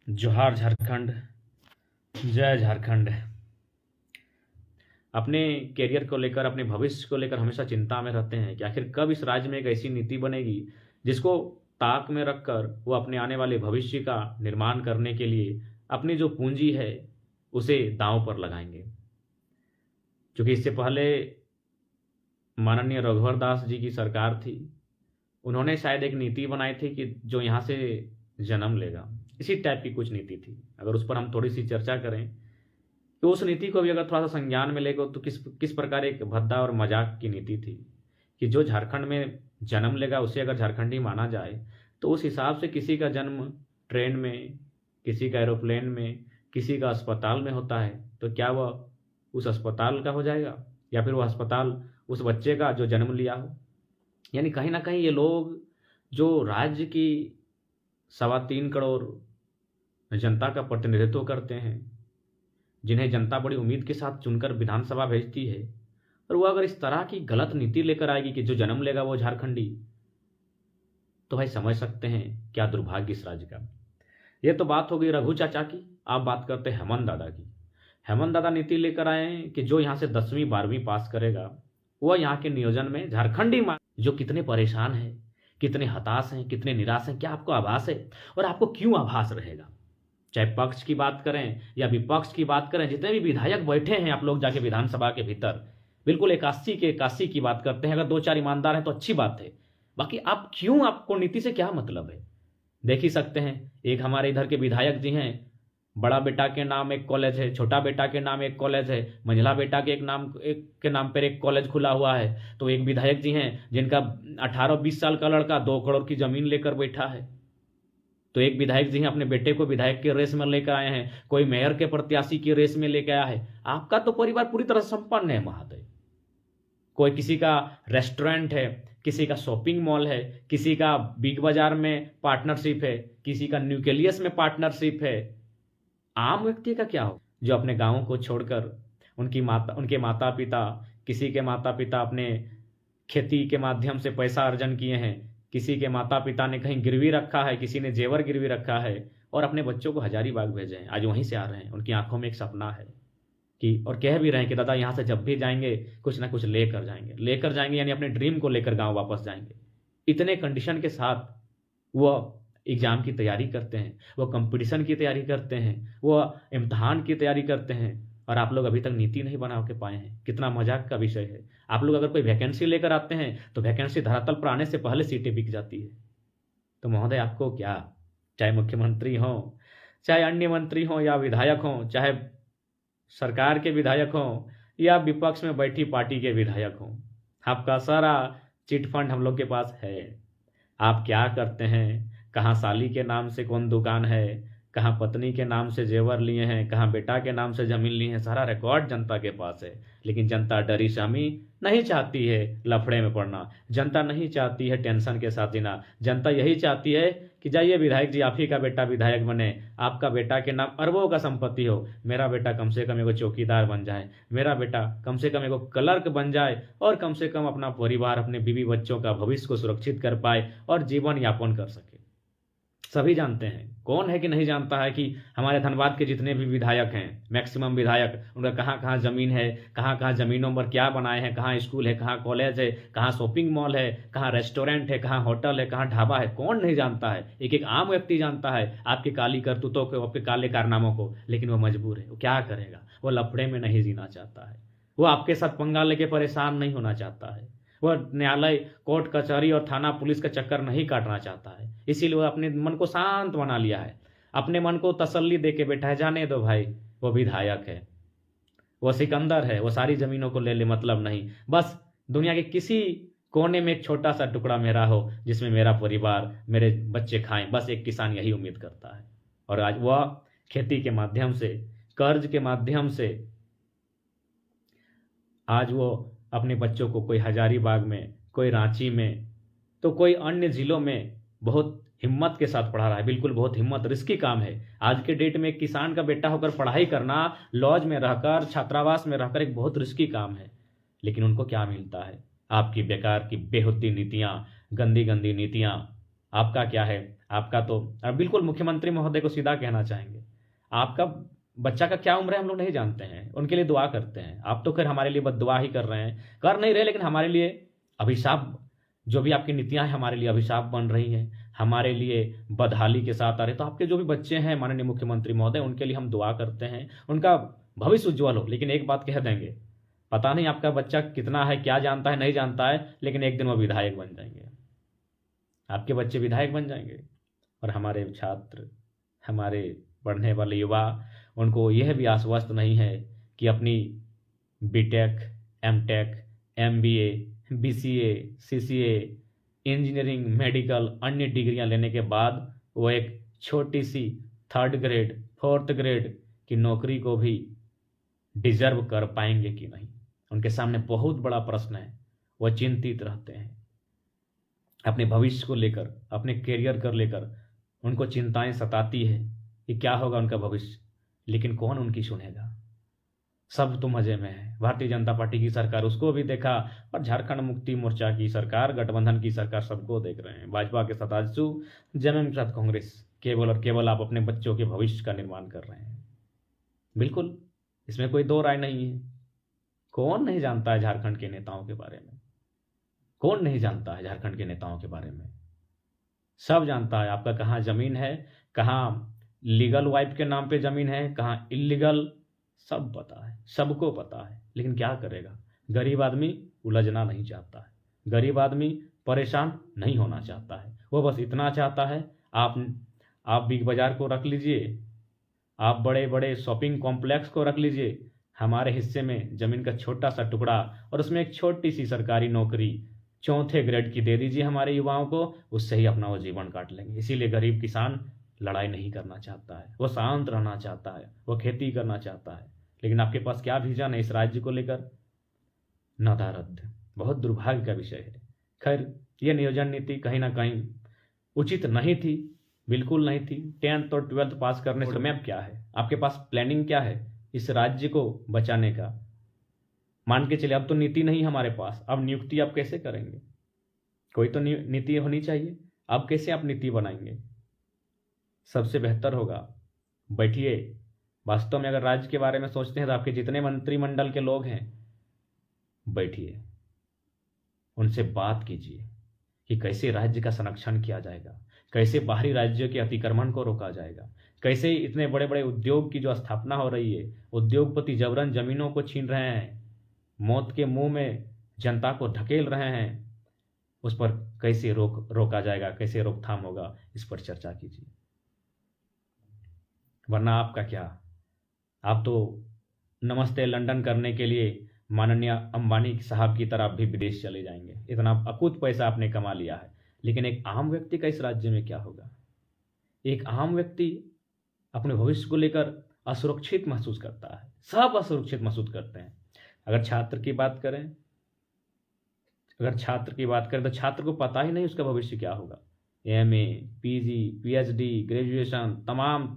जोहार झारखंड, जय झारखंड। अपने करियर को लेकर, अपने भविष्य को लेकर हमेशा चिंता में रहते हैं कि आखिर कब इस राज्य में एक ऐसी नीति बनेगी जिसको ताक में रखकर वो अपने आने वाले भविष्य का निर्माण करने के लिए अपनी जो पूंजी है उसे दांव पर लगाएंगे। क्योंकि इससे पहले माननीय रघुवर दास जी की सरकार थी, उन्होंने शायद एक नीति बनाई थी कि जो यहाँ से जन्म लेगा, इसी टाइप की कुछ नीति थी। अगर उस पर हम थोड़ी सी चर्चा करें तो उस नीति को भी अगर थोड़ा सा संज्ञान में लेगा तो किस किस प्रकार एक भद्दा और मजाक की नीति थी कि जो झारखंड में जन्म लेगा उसे अगर झारखंडी माना जाए तो उस हिसाब से किसी का जन्म ट्रेन में, किसी का एरोप्लेन में, किसी का अस्पताल में होता है तो क्या वह उस अस्पताल का हो जाएगा या फिर वह अस्पताल उस बच्चे का जो जन्म लिया हो। यानी कहीं ना कहीं ये लोग जो राज्य की 3.25 करोड़ जनता का प्रतिनिधित्व करते हैं, जिन्हें जनता बड़ी उम्मीद के साथ चुनकर विधानसभा भेजती है, और वो अगर इस तरह की गलत नीति लेकर आएगी कि जो जन्म लेगा वो झारखंडी, तो भाई समझ सकते हैं क्या दुर्भाग्य इस राज्य का। ये तो बात हो गई रघु चाचा की। आप बात करते हैं हेमंत दादा की। हेमंत दादा नीति लेकर आए हैं कि जो यहाँ से 10वीं 12वीं पास करेगा वह यहाँ के नियोजन में झारखंडी जो कितने परेशान हैं, कितने हताश हैं, कितने निराश हैं, क्या आपको आभास है? और आपको क्यों आभास रहेगा? चाहे पक्ष की बात करें या विपक्ष की बात करें, जितने भी विधायक बैठे हैं आप लोग जाके विधानसभा के भीतर, बिल्कुल 81 की बात करते हैं। अगर 2-4 ईमानदार हैं तो अच्छी बात है, बाकी आप क्यों, आपको नीति से क्या मतलब है? देख ही सकते हैं, एक हमारे इधर के विधायक जी हैं, बड़ा बेटा के नाम एक कॉलेज है, छोटा बेटा के नाम एक कॉलेज है, मंझला बेटा के एक के नाम पर एक कॉलेज खुला हुआ है। तो एक विधायक जी हैं जिनका 18-20 साल का लड़का 2 करोड़ की जमीन लेकर बैठा है। तो एक विधायक जी हैं अपने बेटे को विधायक के रेस में लेकर आए हैं, कोई मेयर के प्रत्याशी की रेस में लेकर आया है। आपका तो परिवार पूरी तरह संपन्न है महोदय। कोई किसी का रेस्टोरेंट है, किसी का शॉपिंग मॉल है, किसी का बिग बाजार में पार्टनरशिप है, किसी का न्यूक्लियस में पार्टनरशिप है। आम व्यक्ति का क्या हो जो अपने गाँव को छोड़कर उनके माता पिता, किसी के माता पिता अपने खेती के माध्यम से पैसा अर्जन किए हैं, किसी के माता पिता ने कहीं गिरवी रखा है, किसी ने जेवर गिरवी रखा है, और अपने बच्चों को हजारीबाग भेजे हैं, आज वहीं से आ रहे हैं। उनकी आंखों में एक सपना है कि, और कह भी रहे हैं कि दादा यहाँ से जब भी जाएंगे कुछ ना कुछ लेकर जाएंगे, यानी अपने ड्रीम को लेकर गाँव वापस जाएंगे। इतने कंडीशन के साथ वह एग्जाम की तैयारी करते हैं, वह कंपटीशन की तैयारी करते हैं, वह इम्तहान की तैयारी करते हैं, और आप लोग अभी तक नीति नहीं बना के पाए हैं। कितना मजाक का विषय है। आप लोग अगर कोई वैकेंसी लेकर आते हैं तो वैकेंसी धरातल पर आने से पहले सीटें बिक जाती है। तो महोदय आपको क्या, चाहे मुख्यमंत्री हो, चाहे अन्य मंत्री हो या विधायक हो, चाहे सरकार के विधायक हो या विपक्ष में बैठी पार्टी के विधायक हो, आपका सारा चिटफंड हम लोग के पास है। आप क्या करते हैं, कहाँ साली के नाम से कौन दुकान है, कहाँ पत्नी के नाम से जेवर लिए हैं, कहाँ बेटा के नाम से जमीन ली है, सारा रिकॉर्ड जनता के पास है। लेकिन जनता डरी शामी नहीं चाहती है लफड़े में पड़ना, जनता नहीं चाहती है टेंशन के साथ जीना। जनता यही चाहती है कि जाइए विधायक जी, आप ही का बेटा विधायक बने, आपका बेटा के नाम अरबों का संपत्ति हो, मेरा बेटा कम से कम एगो चौकीदार बन जाए, मेरा बेटा कम से कम एगो क्लर्क बन जाए, और कम से कम अपना परिवार, अपने बीवी बच्चों का भविष्य को सुरक्षित कर पाए और जीवन यापन कर सके। सभी जानते हैं, कौन है कि नहीं जानता है कि हमारे धनबाद के जितने भी विधायक हैं, मैक्सिमम विधायक, उनका कहाँ कहाँ ज़मीन है, कहाँ कहाँ ज़मीनों पर क्या बनाए हैं, कहाँ स्कूल है, कहाँ कॉलेज है, कहाँ शॉपिंग मॉल है, कहाँ रेस्टोरेंट है, कहाँ होटल है, कहाँ ढाबा है। कौन नहीं जानता है? एक एक आम व्यक्ति जानता है आपकी काली करतूतों को, आपके काले कारनामों को। लेकिन वो मजबूर है, वो क्या करेगा? वो लफड़े में नहीं जीना चाहता है, वो आपके साथ पंगा लेके परेशान नहीं होना चाहता है, वह न्यायालय, कोर्ट कचहरी और थाना पुलिस का चक्कर नहीं काटना चाहता है। इसीलिए वह अपने मन को शांत बना लिया है, अपने मन को तसल्ली दे के बैठा है, जाने दो भाई, वो विधायक है, वो सिकंदर है, वो सारी जमीनों को ले ले, मतलब नहीं, बस दुनिया के किसी कोने में एक छोटा सा टुकड़ा मेरा हो जिसमें मेरा परिवार, मेरे बच्चे खाएं, बस एक किसान यही उम्मीद करता है। और आज वह खेती के माध्यम से, कर्ज के माध्यम से, आज वो अपने बच्चों को कोई हजारीबाग में, कोई रांची में, तो कोई अन्य जिलों में बहुत हिम्मत के साथ पढ़ा रहा है। बिल्कुल बहुत हिम्मत, रिस्की काम है। आज के डेट में एक किसान का बेटा होकर पढ़ाई करना, लॉज में रहकर, छात्रावास में रहकर, एक बहुत रिस्की काम है। लेकिन उनको क्या मिलता है? आपकी बेकार की बेहुदी नीतियाँ, गंदी गंदी नीतियाँ। आपका क्या है? आपका तो बिल्कुल मुख्यमंत्री महोदय को सीधा कहना चाहेंगे, आपका बच्चा का क्या उम्र है हम लोग नहीं जानते हैं, उनके लिए दुआ करते हैं। आप तो खैर हमारे लिए बद्दुआ ही कर रहे हैं, कर नहीं रहे, लेकिन हमारे लिए अभिशाप, जो भी आपकी नीतियां हैं हमारे लिए अभिशाप बन रही हैं, हमारे लिए बदहाली के साथ आ रहे। तो आपके जो भी बच्चे हैं माननीय मुख्यमंत्री महोदय, उनके लिए हम दुआ करते हैं, उनका भविष्य उज्ज्वल हो। लेकिन एक बात कह देंगे, पता नहीं आपका बच्चा कितना है, क्या जानता है, नहीं जानता है, लेकिन एक दिन वो विधायक बन जाएंगे, आपके बच्चे विधायक बन जाएंगे। और हमारे छात्र, हमारे पढ़ने वाले युवा, उनको यह भी आश्वस्त नहीं है कि अपनी BTech, MTech, MBA, BCA, CCA, engineering, medical, अन्य डिग्रियां लेने के बाद वो एक छोटी सी 3rd ग्रेड, 4th ग्रेड की नौकरी को भी डिजर्व कर पाएंगे कि नहीं, उनके सामने बहुत बड़ा प्रश्न है। वह चिंतित रहते हैं अपने भविष्य को लेकर, अपने करियर को लेकर, उनको चिंताएं सताती है कि क्या होगा उनका भविष्य। लेकिन कौन उनकी सुनेगा, सब तो मजे में है। भारतीय जनता पार्टी की सरकार, उसको भी देखा, और झारखंड मुक्ति मोर्चा की सरकार, गठबंधन की सरकार, सबको देख रहे हैं। भाजपा के साथ आजसू, जमीन के साथ कांग्रेस, केवल और केवल आप अपने बच्चों के भविष्य का निर्माण कर रहे हैं। बिल्कुल, इसमें कोई दो राय नहीं है। कौन नहीं जानता है झारखंड के नेताओं के बारे में, कौन नहीं जानता है झारखंड के नेताओं के बारे में, सब जानता है। आपका कहाँ जमीन है, कहाँ लीगल वाइफ के नाम पे जमीन है, कहाँ इलीगल, सब पता है, सबको पता है। लेकिन क्या करेगा, गरीब आदमी उलझना नहीं चाहता है, गरीब आदमी परेशान नहीं होना चाहता है। वो बस इतना चाहता है, आप बिग बाजार को रख लीजिए, आप बड़े बड़े शॉपिंग कॉम्प्लेक्स को रख लीजिए, हमारे हिस्से में जमीन का छोटा सा टुकड़ा और उसमें एक छोटी सी सरकारी नौकरी 4थे ग्रेड की दे दीजिए हमारे युवाओं को, उससे ही अपना वो जीवन काट लेंगे। इसीलिए गरीब किसान लड़ाई नहीं करना चाहता है, वो शांत रहना चाहता है, वो खेती करना चाहता है। लेकिन आपके पास क्या विजन है इस राज्य को लेकर, नदारद, बहुत दुर्भाग्य का विषय है। खैर, ये नियोजन नीति कहीं ना कहीं उचित नहीं थी, बिल्कुल नहीं थी। 10th और 12th पास करने से मैप क्या है, आपके पास प्लानिंग क्या है इस राज्य को बचाने का। मान के चलिए अब तो नीति नहीं हमारे पास, अब नियुक्ति आप कैसे करेंगे, कोई तो नीति होनी चाहिए। अब कैसे आप नीति बनाएंगे, सबसे बेहतर होगा बैठिए, वास्तव में अगर राज्य के बारे में सोचते हैं तो आपके जितने मंत्रिमंडल के लोग हैं, बैठिए, उनसे बात कीजिए कि कैसे राज्य का संरक्षण किया जाएगा, कैसे बाहरी राज्यों के अतिक्रमण को रोका जाएगा, कैसे इतने बड़े बड़े उद्योग की जो स्थापना हो रही है, उद्योगपति जबरन जमीनों को छीन रहे हैं, मौत के मुंह में जनता को ढकेल रहे हैं, उस पर कैसे रोका जाएगा, कैसे रोकथाम होगा, इस पर चर्चा कीजिए। वरना आपका क्या, आप तो नमस्ते लंदन करने के लिए माननीय अंबानी साहब की तरह भी विदेश चले जाएंगे, इतना अकूत पैसा आपने कमा लिया है। लेकिन एक आम व्यक्ति का इस राज्य में क्या होगा, एक आम व्यक्ति अपने भविष्य को लेकर असुरक्षित महसूस करता है, सब असुरक्षित महसूस करते हैं। अगर छात्र की बात करें तो छात्र को पता ही नहीं उसका भविष्य क्या होगा। एमए, पीजी, पीएचडी, ग्रेजुएशन, तमाम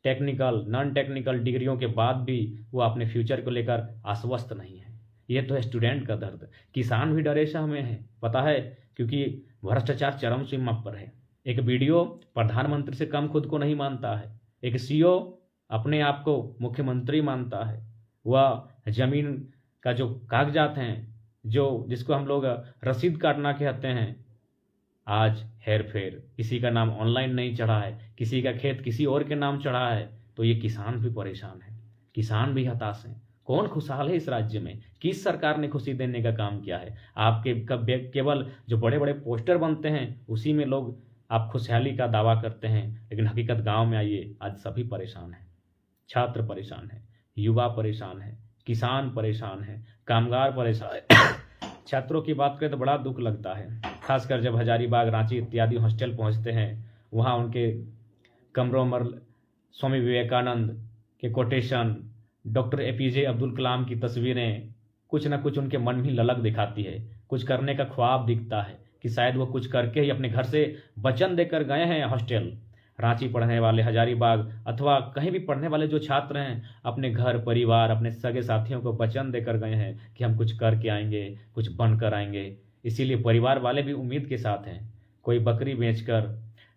टेक्निकल, नॉन टेक्निकल डिग्रियों के बाद भी वो अपने फ्यूचर को लेकर आश्वस्त नहीं है। ये तो है स्टूडेंट का दर्द। किसान भी डरेशा में है, पता है, क्योंकि भ्रष्टाचार चरम सीमा पर है। एक वीडियो प्रधानमंत्री से कम खुद को नहीं मानता है, एक सीओ अपने आप को मुख्यमंत्री मानता है, वह जमीन का जो कागजात हैं, जो जिसको हम लोग रसीद काटना कहते हैं, आज हेर फेर, किसी का नाम ऑनलाइन नहीं चढ़ा है, किसी का खेत किसी और के नाम चढ़ा है, तो ये किसान भी परेशान है, किसान भी हताश हैं। कौन खुशहाल है इस राज्य में, किस सरकार ने खुशी देने का काम किया है। आपके केवल जो बड़े बड़े पोस्टर बनते हैं उसी में लोग आप खुशहाली का दावा करते हैं, लेकिन हकीकत गांव में आइए, आज सभी परेशान हैं। छात्र परेशान है, युवा परेशान है, किसान परेशान है, कामगार परेशान है। छात्रों की बात करें तो बड़ा दुख लगता है, खासकर जब हजारीबाग, रांची इत्यादि हॉस्टल पहुंचते हैं, वहाँ उनके कमरों में स्वामी विवेकानंद के quotation, doctor APJ Abdul Kalam की तस्वीरें कुछ ना कुछ उनके मन में ललक दिखाती है, कुछ करने का ख्वाब दिखता है कि शायद वो कुछ करके ही अपने घर से वचन देकर गए हैं हॉस्टल। रांची पढ़ने वाले, हजारीबाग अथवा कहीं भी पढ़ने वाले जो छात्र हैं, अपने घर परिवार, अपने सगे साथियों को वचन देकर गए हैं कि हम कुछ करके आएंगे, कुछ बन कर आएंगे। इसीलिए परिवार वाले भी उम्मीद के साथ हैं। कोई बकरी बेचकर,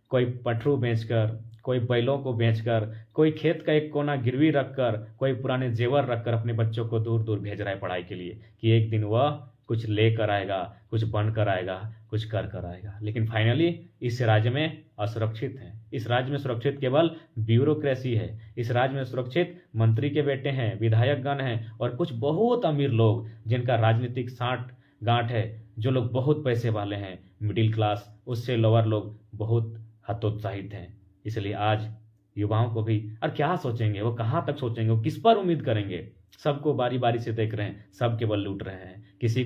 कोई पटरू बेचकर, कोई बैलों को बेचकर, कोई खेत का एक कोना गिरवी रखकर, कोई पुराने जेवर रखकर अपने बच्चों को दूर दूर भेज रहा है पढ़ाई के लिए कि एक दिन वह कुछ लेकर आएगा, कुछ बन कर आएगा, कुछ कर कर आएगा। लेकिन फाइनली इस राज्य में असुरक्षित है। इस राज्य में सुरक्षित केवल ब्यूरोक्रेसी है। इस राज्य में सुरक्षित मंत्री के बेटे हैं, विधायकगण हैं और कुछ बहुत अमीर लोग जिनका राजनीतिक साठ गांठ है, जो लोग बहुत पैसे वाले हैं। मिडिल क्लास, उससे लोअर लोग बहुत हतोत्साहित हैं। इसलिए आज युवाओं को भी और क्या सोचेंगे, वो कहाँ तक सोचेंगे, वो किस पर उम्मीद करेंगे। सबको बारी बारी से देख रहे हैं, सब केवल लूट रहे हैं। किसी